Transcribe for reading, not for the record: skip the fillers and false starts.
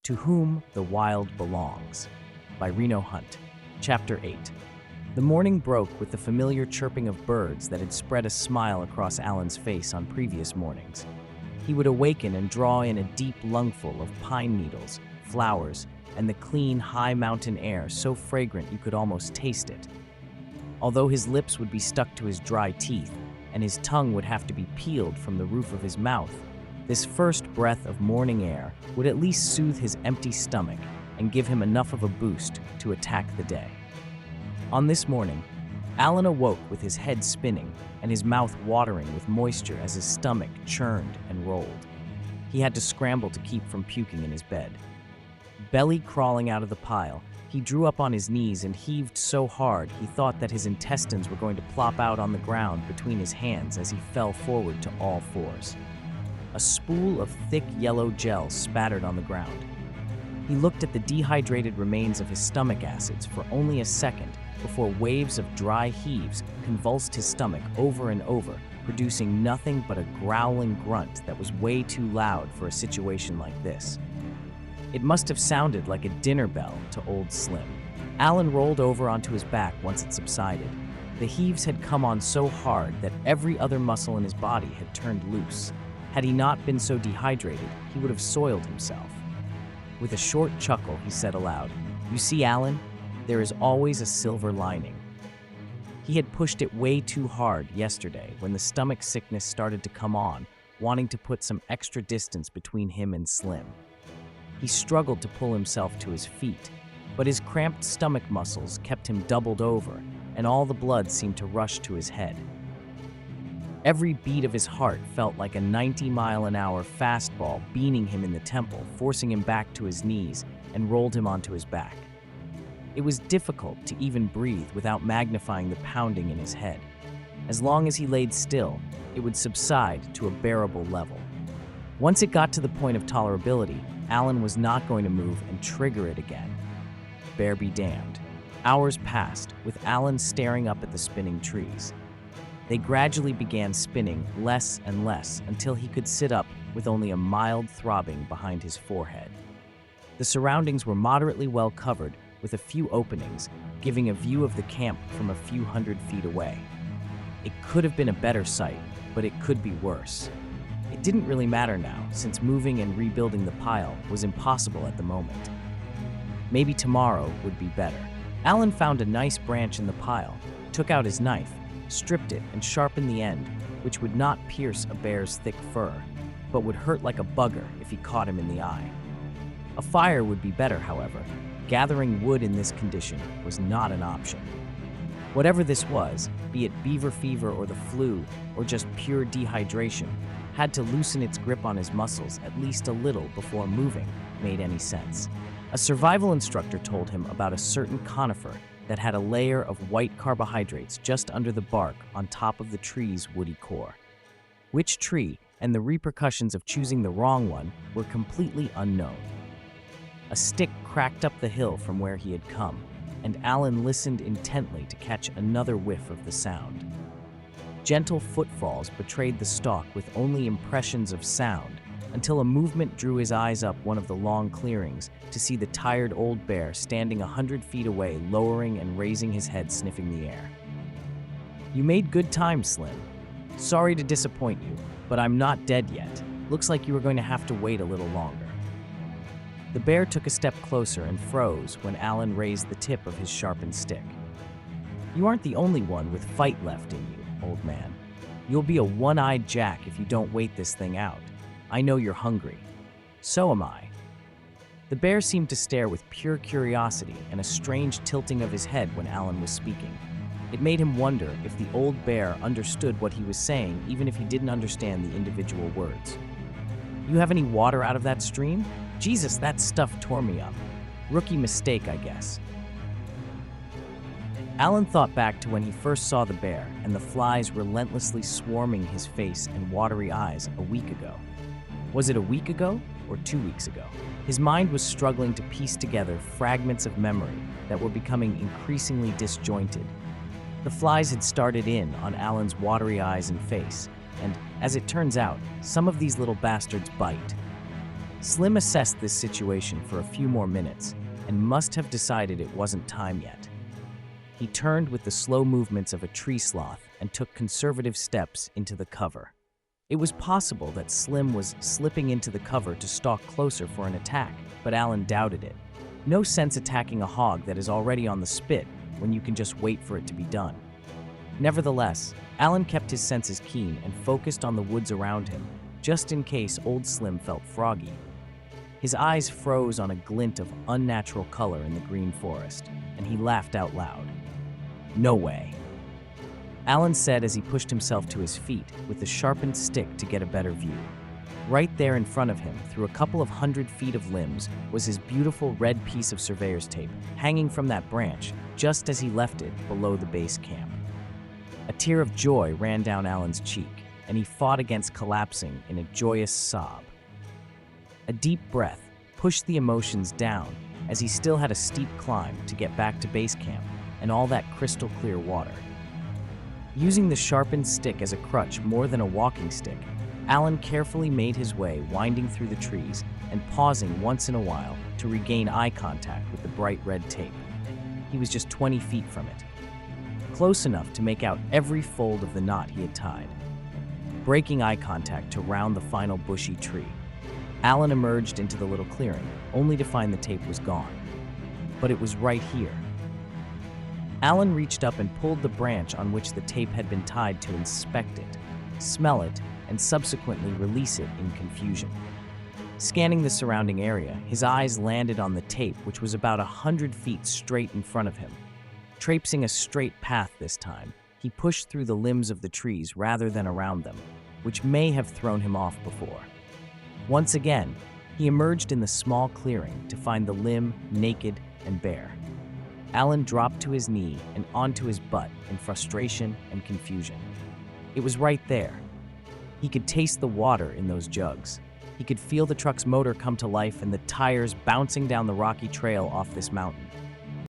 To Whom the Wild Belongs by Reno Hunt. Chapter 8. The morning broke with the familiar chirping of birds that had spread a smile across Alan's face on previous mornings. He would awaken and draw in a deep lungful of pine needles, flowers, and the clean, high mountain air so fragrant you could almost taste it. Although his lips would be stuck to his dry teeth, and his tongue would have to be peeled from the roof of his mouth, this first breath of morning air would at least soothe his empty stomach and give him enough of a boost to attack the day. On this morning, Alan awoke with his head spinning and his mouth watering with moisture as his stomach churned and rolled. He had to scramble to keep from puking in his bed. Belly crawling out of the pile, he drew up on his knees and heaved so hard he thought that his intestines were going to plop out on the ground between his hands as he fell forward to all fours. A spool of thick yellow gel spattered on the ground. He looked at the dehydrated remains of his stomach acids for only a second before waves of dry heaves convulsed his stomach over and over, producing nothing but a growling grunt that was way too loud for a situation like this. It must have sounded like a dinner bell to old Slim. Alan rolled over onto his back once it subsided. The heaves had come on so hard that every other muscle in his body had turned loose. Had he not been so dehydrated, he would have soiled himself. With a short chuckle, he said aloud, "You see, Alan, there is always a silver lining." He had pushed it way too hard yesterday when the stomach sickness started to come on, wanting to put some extra distance between him and Slim. He struggled to pull himself to his feet, but his cramped stomach muscles kept him doubled over, and all the blood seemed to rush to his head. Every beat of his heart felt like a 90-mile-an-hour fastball beating him in the temple, forcing him back to his knees, and rolled him onto his back. It was difficult to even breathe without magnifying the pounding in his head. As long as he laid still, it would subside to a bearable level. Once it got to the point of tolerability, Alan was not going to move and trigger it again. Bear be damned. Hours passed, with Alan staring up at the spinning trees. They gradually began spinning less and less until he could sit up with only a mild throbbing behind his forehead. The surroundings were moderately well covered, with a few openings, giving a view of the camp from a few hundred feet away. It could have been a better sight, but it could be worse. It didn't really matter now, since moving and rebuilding the pile was impossible at the moment. Maybe tomorrow would be better. Alan found a nice branch in the pile, took out his knife, stripped it and sharpened the end, which would not pierce a bear's thick fur, but would hurt like a bugger if he caught him in the eye. A fire would be better, however. Gathering wood in this condition was not an option. Whatever this was, be it beaver fever or the flu, or just pure dehydration, had to loosen its grip on his muscles at least a little before moving made any sense. A survival instructor told him about a certain conifer that had a layer of white carbohydrates just under the bark on top of the tree's woody core. Which tree and the repercussions of choosing the wrong one were completely unknown. A stick cracked up the hill from where he had come, and Alan listened intently to catch another whiff of the sound. Gentle footfalls betrayed the stalk with only impressions of sound, until a movement drew his eyes up one of the long clearings to see the tired old bear standing 100 feet away, lowering and raising his head, sniffing the air. "You made good time, Slim. Sorry to disappoint you, but I'm not dead yet. Looks like you are going to have to wait a little longer." The bear took a step closer and froze when Alan raised the tip of his sharpened stick. "You aren't the only one with fight left in you, old man. You'll be a one-eyed jack if you don't wait this thing out. I know you're hungry. So am I." The bear seemed to stare with pure curiosity and a strange tilting of his head when Alan was speaking. It made him wonder if the old bear understood what he was saying, even if he didn't understand the individual words. "You have any water out of that stream? Jesus, that stuff tore me up. Rookie mistake, I guess." Alan thought back to when he first saw the bear and the flies relentlessly swarming his face and watery eyes a week ago. Was it a week ago or 2 weeks ago? His mind was struggling to piece together fragments of memory that were becoming increasingly disjointed. The flies had started in on Alan's watery eyes and face, and, as it turns out, some of these little bastards bite. Slim assessed this situation for a few more minutes and must have decided it wasn't time yet. He turned with the slow movements of a tree sloth and took conservative steps into the cover. It was possible that Slim was slipping into the cover to stalk closer for an attack, but Alan doubted it. No sense attacking a hog that is already on the spit when you can just wait for it to be done. Nevertheless, Alan kept his senses keen and focused on the woods around him, just in case old Slim felt froggy. His eyes froze on a glint of unnatural color in the green forest, and he laughed out loud. "No way," Alan said as he pushed himself to his feet with the sharpened stick to get a better view. Right there in front of him, through a couple of 100 feet of limbs, was his beautiful red piece of surveyor's tape, hanging from that branch just as he left it below the base camp. A tear of joy ran down Alan's cheek, and he fought against collapsing in a joyous sob. A deep breath pushed the emotions down as he still had a steep climb to get back to base camp and all that crystal clear water. Using the sharpened stick as a crutch more than a walking stick, Alan carefully made his way winding through the trees and pausing once in a while to regain eye contact with the bright red tape. He was just 20 feet from it, close enough to make out every fold of the knot he had tied. Breaking eye contact to round the final bushy tree, Alan emerged into the little clearing, only to find the tape was gone. But it was right here. Alan reached up and pulled the branch on which the tape had been tied to inspect it, smell it, and subsequently release it in confusion. Scanning the surrounding area, his eyes landed on the tape, which was about 100 feet straight in front of him. Traipsing a straight path this time, he pushed through the limbs of the trees rather than around them, which may have thrown him off before. Once again, he emerged in the small clearing to find the limb naked and bare. Alan dropped to his knee and onto his butt in frustration and confusion. It was right there. He could taste the water in those jugs. He could feel the truck's motor come to life and the tires bouncing down the rocky trail off this mountain.